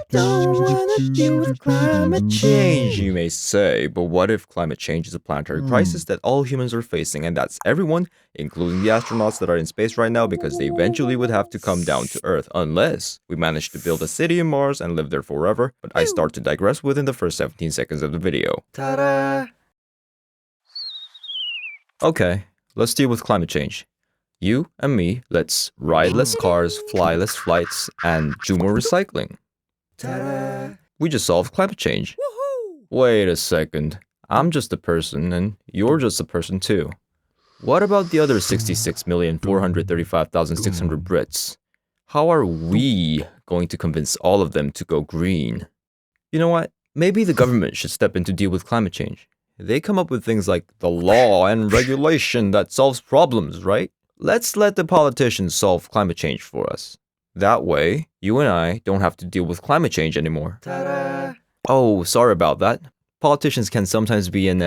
don't wanna deal with climate change, you may say, but what if climate change is a planetary crisis that all humans are facing, and that's everyone, including the astronauts that are in space right now, because they eventually would have to come down to Earth, unless we manage to build a city in Mars and live there forever, but I start to digress within the first 17 seconds of the video. Ta-da! Okay, let's deal with climate change. You and me, let's ride less cars, fly less flights, and do more recycling. Ta-da! We just solved climate change. Woohoo! Wait a second. I'm just a person, and you're just a person too. What about the other 66,435,600 Brits? How are we going to convince all of them to go green? You know what? Maybe the government should step in to deal with climate change. They come up with things like the law and regulation that solves problems, right? Let's let the politicians solve climate change for us. That way, you and I don't have to deal with climate change anymore. Ta-da! Oh, sorry about that. Politicians can sometimes be in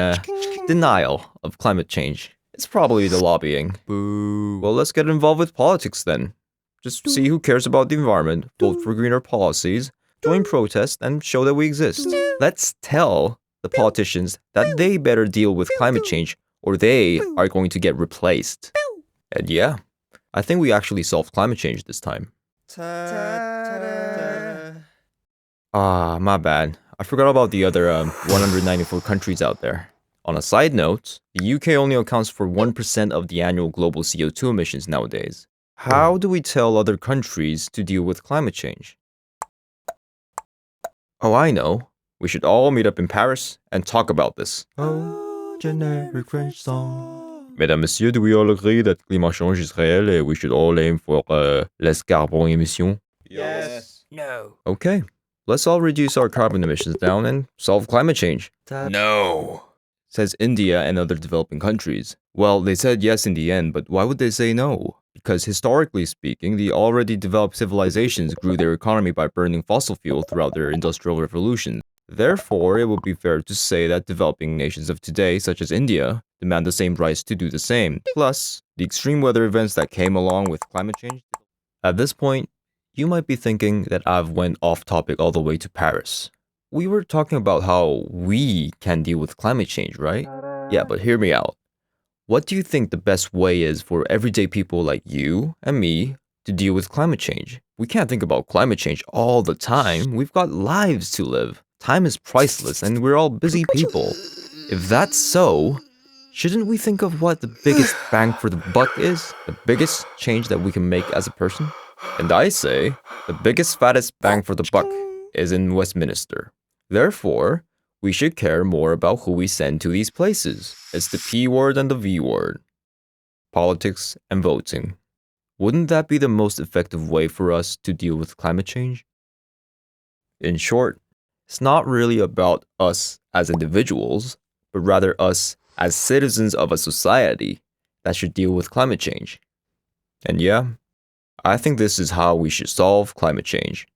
denial of climate change. It's probably the lobbying. Boo. Well, let's get involved with politics then. Just see who cares about the environment, vote for greener policies, join protests, and show that we exist. Let's tell the politicians that they better deal with climate change or they are going to get replaced. And yeah, I think we actually solved climate change this time. My bad. I forgot about the other 194 countries out there. On a side note, the UK only accounts for 1% of the annual global CO2 emissions nowadays. How do we tell other countries to deal with climate change? Oh, I know. We should all meet up in Paris and talk about this. Oh, generic French song. Mesdames, Messieurs, do we all agree that climate change is réel and we should all aim for less carbon emissions? Yes. No. Okay, let's all reduce our carbon emissions down and solve climate change. No. Says India and other developing countries. Well, they said yes in the end, but why would they say no? Because historically speaking, the already developed civilizations grew their economy by burning fossil fuel throughout their industrial revolutions. Therefore, it would be fair to say that developing nations of today, such as India, demand the same rights to do the same. Plus, the extreme weather events that came along with climate change. At this point, you might be thinking that I've went off topic all the way to Paris. We were talking about how we can deal with climate change, right? Yeah, but hear me out. What do you think the best way is for everyday people like you and me to deal with climate change? We can't think about climate change all the time. We've got lives to live. Time is priceless and we're all busy people. If that's so, shouldn't we think of what the biggest bang for the buck is? The biggest change that we can make as a person? And I say, the biggest, fattest bang for the buck is in Westminster. Therefore, we should care more about who we send to these places. It's the P word and the V word. Politics and voting. Wouldn't that be the most effective way for us to deal with climate change? In short, it's not really about us as individuals, but rather us as citizens of a society that should deal with climate change. And yeah, I think this is how we should solve climate change.